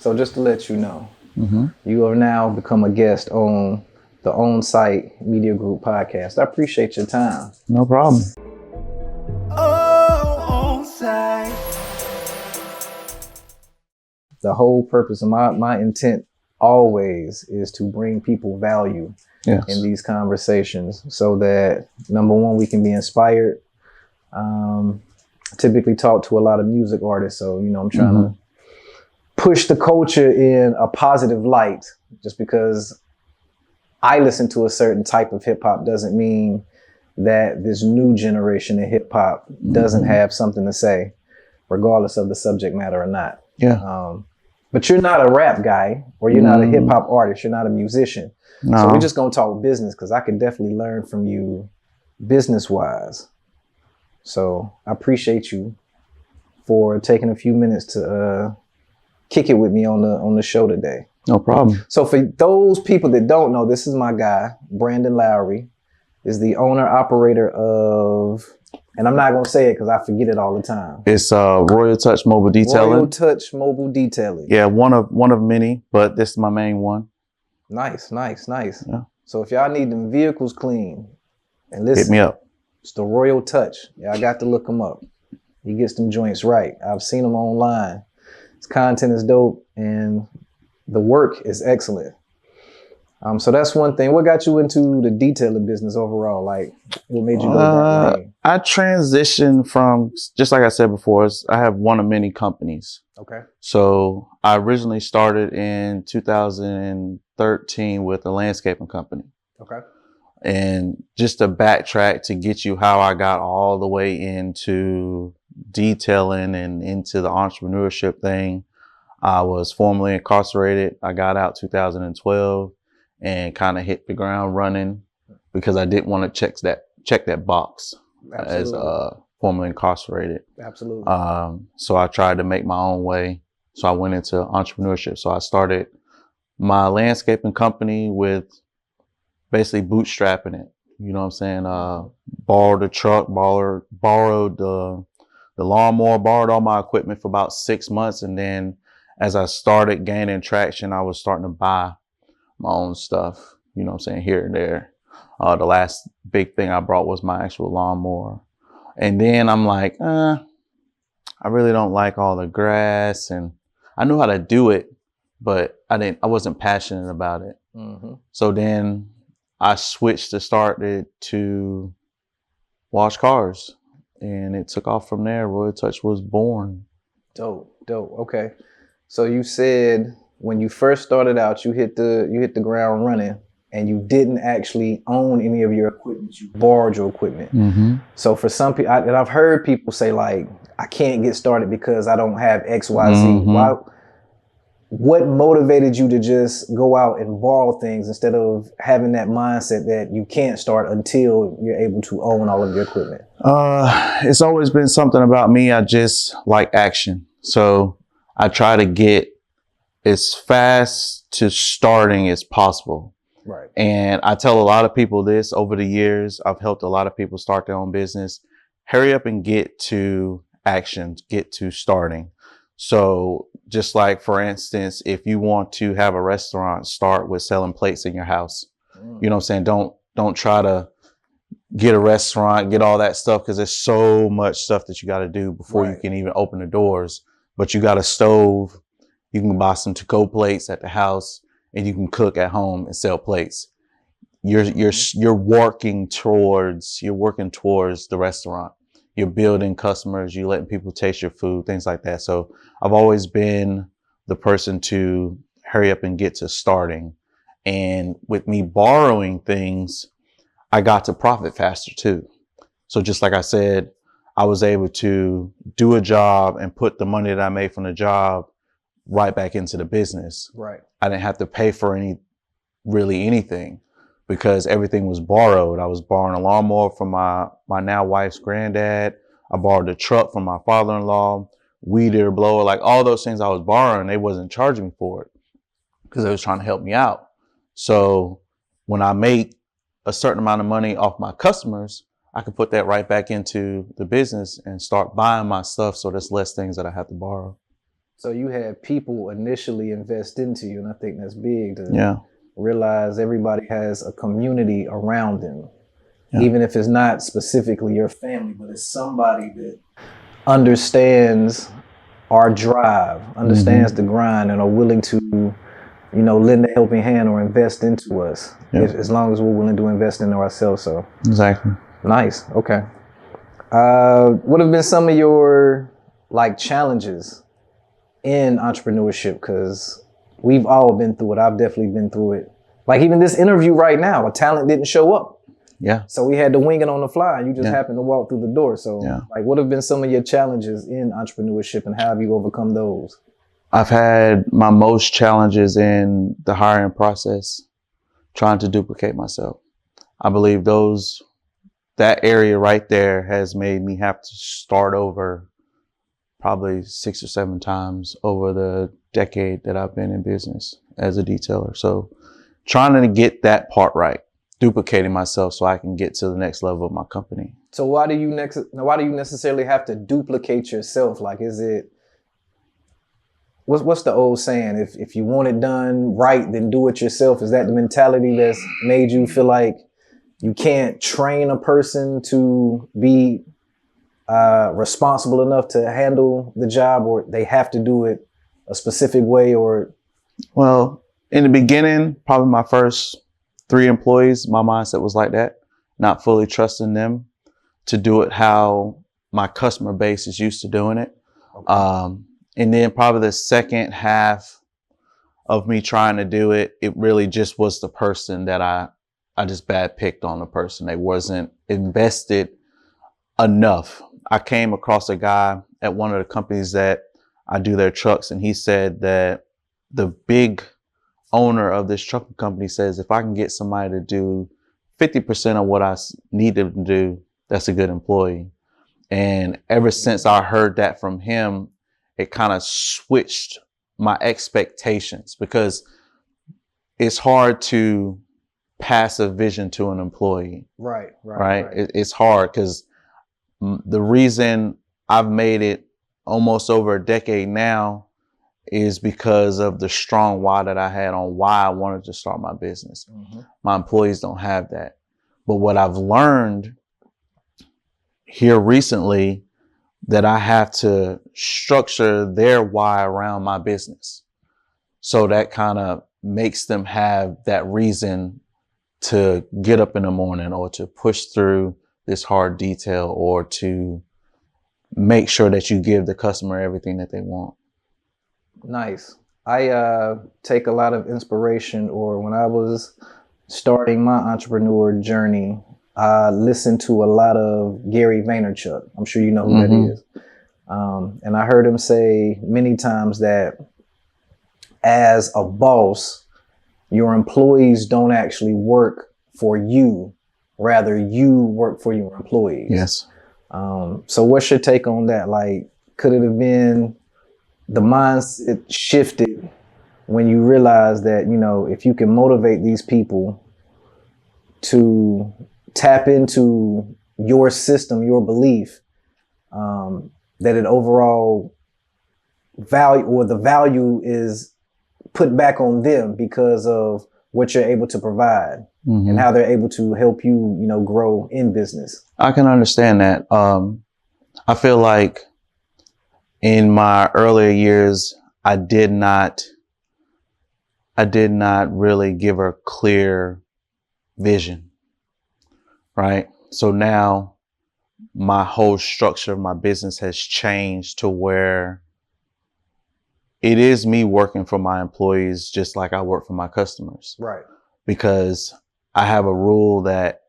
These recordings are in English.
So just to let you know, you have now become a guest on the OnSight Media Group podcast. I appreciate your time. No problem. Oh, OnSight. The whole purpose of my intent always is to bring people value in these conversations so that, number one, we can be inspired. Typically talk to a lot of music artists. So, I'm trying to push the culture in a positive light. Just because I listen to a certain type of hip hop doesn't mean that this new generation of hip hop doesn't have something to say, regardless of the subject matter or not. Yeah. But you're not a rap guy, or you're not a hip hop artist. You're not a musician. No. So we're just going to talk business, because I can definitely learn from you business wise. So I appreciate you for taking a few minutes to kick it with me on the show today. No problem. So for those people that don't know, this is my guy, Brandon Lowry, is the owner operator of, and I'm not going to say it because I forget it all the time. It's Royal Touch Mobile Detailing. Royal Touch Mobile Detailing. Yeah, one of many, but this is my main one. Nice. Yeah. So if y'all need them vehicles clean, and listen, hit me up. It's the Royal Touch. Yeah, I got to look him up. He gets them joints right. I've seen him online. His content is dope, and the work is excellent. So that's one thing. What got you into the detailing business overall? Like, what made you go that way? I transitioned from, just like I said before, I have one of many companies. Okay. So I originally started in 2013 with a landscaping company. Okay. And just to backtrack to get you how I got all the way into detailing and into the entrepreneurship thing, I was formerly incarcerated. I got out 2012 and kind of hit the ground running because I didn't want to check that box. Absolutely. As formerly incarcerated. Absolutely. So I tried to make my own way. So I went into entrepreneurship. So I started my landscaping company with basically bootstrapping it. You know what I'm saying? Borrowed the truck, borrowed the lawnmower, borrowed all my equipment for about 6 months. And then as I started gaining traction, I was starting to buy my own stuff, you know what I'm saying, here and there. The last big thing I brought was my actual lawnmower. And then I'm like, I really don't like all the grass, and I knew how to do it, but I wasn't passionate about it. So then I switched to wash cars, and it took off from there. Royal Touch was born. Dope. Okay. So you said when you first started out, you hit the ground running, and you didn't actually own any of your equipment. You borrowed your equipment. So for some people, and I've heard people say, like, I can't get started because I don't have X, Y, Z. What motivated you to just go out and borrow things instead of having that mindset that you can't start until you're able to own all of your equipment? It's always been something about me. I just like action. So I try to get as fast to starting as possible. Right. And I tell a lot of people this over the years. I've helped a lot of people start their own business. Hurry up and get to action, get to starting. So just like, for instance, if you want to have a restaurant, start with selling plates in your house. You know what I'm saying? Don't try to get a restaurant, get all that stuff, because there's so much stuff that you got to do before you can even open the doors. But you got a stove. You can buy some to-go plates at the house, and you can cook at home and sell plates. You're working towards the restaurant. You're building customers. You're letting people taste your food, things like that. So I've always been the person to hurry up and get to starting. And with me borrowing things, I got to profit faster too. So just like I said, I was able to do a job and put the money that I made from the job right back into the business. Right. I didn't have to pay for anything because everything was borrowed. I was borrowing a lawnmower from my now wife's granddad. I borrowed a truck from my father-in-law, weed eater blower, like all those things I was borrowing. They wasn't charging me for it because they was trying to help me out. So when I made a certain amount of money off my customers, I could put that right back into the business and start buying my stuff. So there's less things that I have to borrow. So you had people initially invest into you, and I think that's big to Yeah. realize everybody has a community around them. Yeah. Even if it's not specifically your family, but it's somebody that understands our drive, understands the grind, and are willing to, you know, lend a helping hand or invest into us, as long as we're willing to invest into ourselves. So exactly. Nice. Okay. What have been some of your like challenges in entrepreneurship? Because we've all been through it. I've definitely been through it. Like even this interview right now, a talent didn't show up. Yeah. So we had to wing it on the fly. You just happened to walk through the door. So like, what have been some of your challenges in entrepreneurship, and how have you overcome those? I've had my most challenges in the hiring process, trying to duplicate myself. I believe that area right there has made me have to start over probably 6 or 7 times over the decade that I've been in business as a detailer. So trying to get that part right, duplicating myself so I can get to the next level of my company. So why do you necessarily have to duplicate yourself? Like, is it, what's the old saying? If you want it done right, then do it yourself. Is that the mentality that's made you feel like you can't train a person to be responsible enough to handle the job, or they have to do it a specific way? Or, well, in the beginning, probably my first 3 employees, my mindset was like that, not fully trusting them to do it how my customer base is used to doing it. Okay. And then probably the second half of me trying to do it, it really just was the person that I just bad picked on the person. They wasn't invested enough. I came across a guy at one of the companies that I do their trucks, and he said that the big owner of this trucking company says, if I can get somebody to do 50% of what I need them to do, that's a good employee. And ever since I heard that from him, it kind of switched my expectations, because it's hard to pass a vision to an employee. Right. It's hard, because the reason I've made it almost over a decade now is because of the strong why that I had on why I wanted to start my business. Mm-hmm. My employees don't have that. But what I've learned here recently, that I have to structure their why around my business. So that kind of makes them have that reason to get up in the morning, or to push through this hard detail, or to make sure that you give the customer everything that they want. Nice. I take a lot of inspiration, or when I was starting my entrepreneur journey, I listened to a lot of Gary Vaynerchuk. I'm sure you know who that is. And I heard him say many times that as a boss, your employees don't actually work for you. Rather, you work for your employees. Yes. So what's your take on that? Like, could it have been the mindset shifted when you realize that, you know, if you can motivate these people to tap into your system, your belief, that it overall value, or the value is put back on them because of what you're able to provide, and how they're able to help you, you know, grow in business. I can understand that. I feel like in my earlier years, I did not really give a clear vision, right? So now my whole structure of my business has changed to where it is me working for my employees just like I work for my customers. Right. Because I have a rule that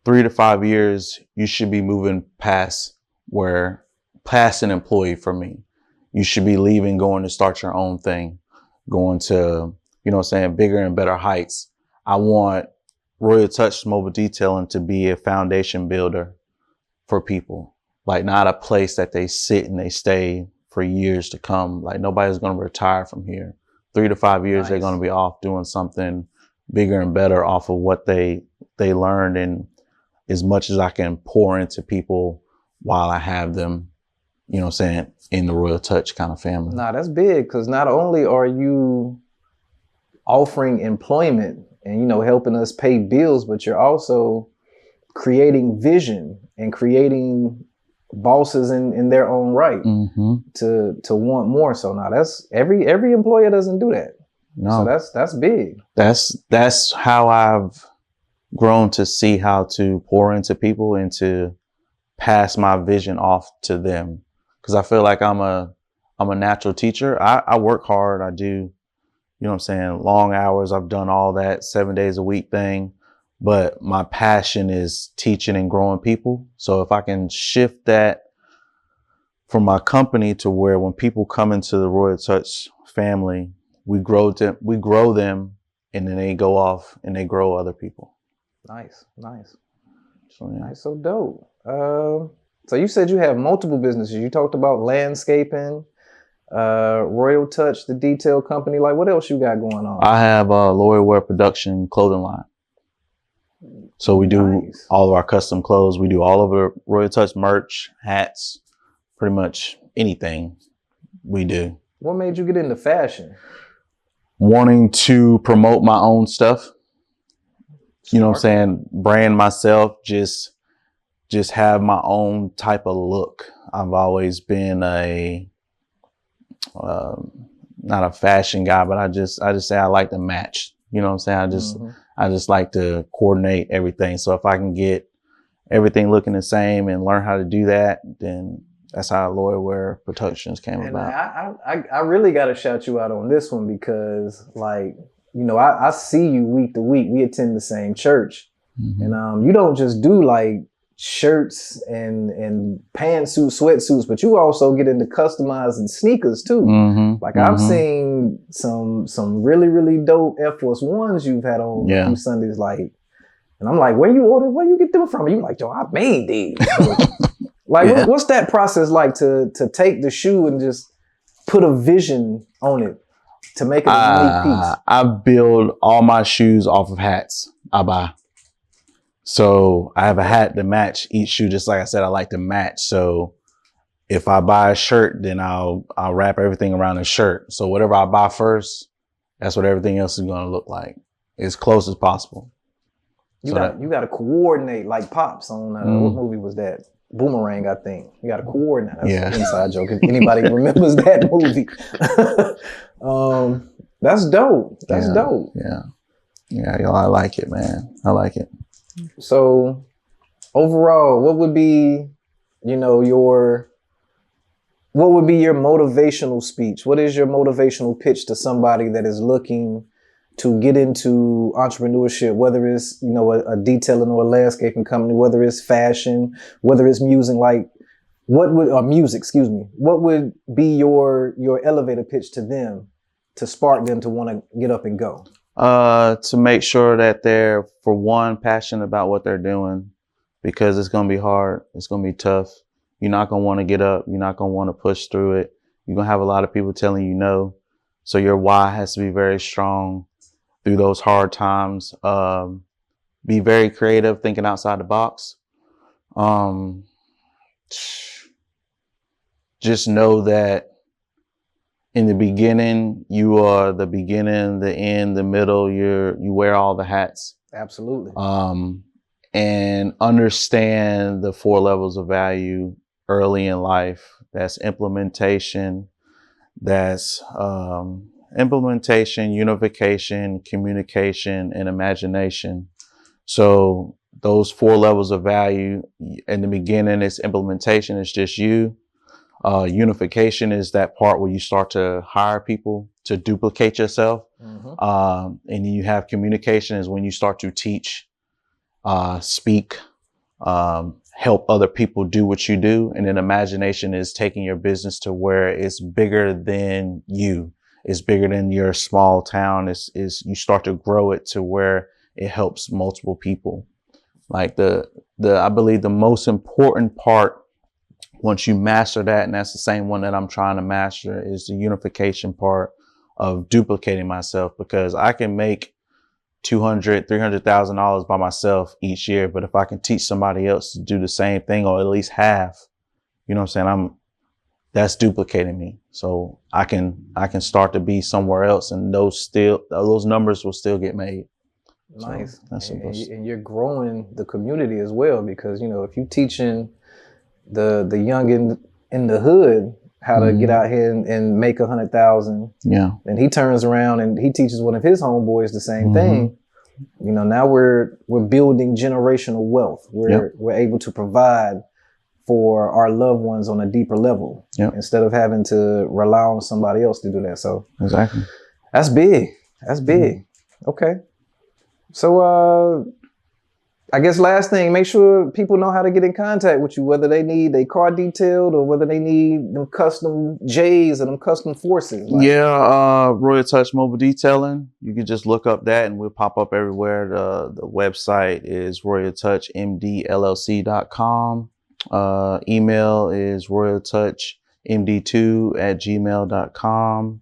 3 to 5 years, you should be moving past an employee for me. You should be leaving, going to start your own thing, going to, you know what I'm saying, bigger and better heights. I want Royal Touch Mobile Detailing to be a foundation builder for people, like not a place that they sit and they stay for years to come. Like nobody's going to retire from here. 3 to 5 years, they're going to be off doing something bigger and better off of what they learned. And as much as I can pour into people while I have them, you know what I'm saying, in the Royal Touch kind of family. Nah, that's big, because not only are you offering employment and, you know, helping us pay bills, but you're also creating vision and creating bosses in their own right to want more. So now that's every employer doesn't do that. No. So that's big. That's how I've grown to see how to pour into people and to pass my vision off to them. Cause I feel like I'm a natural teacher. I work hard. I do, you know what I'm saying, long hours. I've done all that 7 days a week thing, but my passion is teaching and growing people. So if I can shift that from my company to where when people come into the Royal Touch family, we grow them, and then they go off and they grow other people. Nice. So, yeah. Nice, so dope. So you said you have multiple businesses. You talked about landscaping, Royal Touch, the detail company. Like, what else you got going on? I have a Lowry Wear production clothing line. So we do all of our custom clothes. We do all of the Royal Touch merch, hats, pretty much anything we do. What made you get into fashion? Wanting to promote my own stuff. You know what I'm saying? Brand myself, just have my own type of look. I've always been not a fashion guy, but I just say I like to match. You know what I'm saying? I just like to coordinate everything. So if I can get everything looking the same and learn how to do that, then that's how Lowry Wear Productions came about. I really got to shout you out on this one because, like, you know, I see you week to week. We attend the same church, and you don't just do like shirts and pantsuits, sweatsuits, but you also get into customizing sneakers too. Like I've seen some really, really dope Air Force Ones you've had on a few Sundays, like, and I'm like, where you get them from? And you like, yo, I made these. Like, what's that process like to take the shoe and just put a vision on it to make it a unique piece? I build all my shoes off of hats I buy. So I have a hat to match each shoe. Just like I said, I like to match. So if I buy a shirt, then I'll wrap everything around the shirt. So whatever I buy first, that's what everything else is going to look like, as close as possible. You got to coordinate like Pops on what movie was that? Boomerang, I think. You got to coordinate. That's an inside joke. If anybody remembers that movie. That's dope. That's dope. Yeah, yo, I like it, man. I like it. So overall, what would be, you know, your motivational speech? What is your motivational pitch to somebody that is looking to get into entrepreneurship, whether it's, you know, a detailing or a landscaping company, whether it's fashion, whether it's music, like what would be your elevator pitch to them to spark them to want to get up and go? To make sure that they're, for one, passionate about what they're doing, because it's going to be hard. It's going to be tough. You're not going to want to get up. You're not going to want to push through it. You're going to have a lot of people telling you no. So your why has to be very strong through those hard times. Be very creative, thinking outside the box. Just know that in the beginning, you are the beginning, the end, the middle. You wear all the hats. Absolutely. And understand the 4 levels of value early in life. That's implementation. That's implementation, unification, communication, and imagination. So those 4 levels of value in the beginning, it's implementation. It's just you. Unification is that part where you start to hire people to duplicate yourself. And then you have communication is when you start to teach, speak, help other people do what you do. And then imagination is taking your business to where it's bigger than you. It's bigger than your small town. Is you start to grow it to where it helps multiple people. Like I believe the most important part, once you master that, and that's the same one that I'm trying to master, is the unification part of duplicating myself, because I can make $200,000, $300,000 by myself each year. But if I can teach somebody else to do the same thing, or at least half, you know what I'm saying? that's duplicating me. So I can start to be somewhere else, and those numbers will still get made. Nice. So and you're growing the community as well, because if you're teaching the young in the hood how to get out here and make 100,000, and he turns around and he teaches one of his homeboys the same thing. Now we're building generational wealth. We're able to provide for our loved ones on a deeper level instead of having to rely on somebody else to do that. So exactly, that's big. That's big. Okay. So I guess last thing, make sure people know how to get in contact with you, whether they need a car detailed or whether they need them custom J's or them custom forces. Royal Touch Mobile Detailing. You can just look up that and we'll pop up everywhere. The website is royaltouchmdllc.com. Email is royaltouchmd2@gmail.com.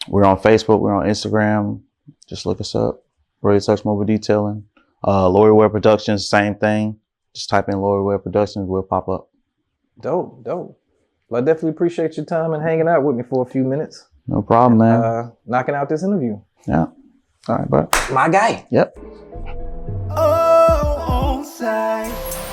We're on Facebook. We're on Instagram. Just look us up. Royal Touch Mobile Detailing. Lowry Ware Productions, same thing. Just type in Lowry Ware Productions. We'll pop up. Dope. Well, I definitely appreciate your time and hanging out with me for a few minutes. No problem, man. Knocking out this interview. Yeah. All right, bud. My guy. Yep. Oh, OnSight.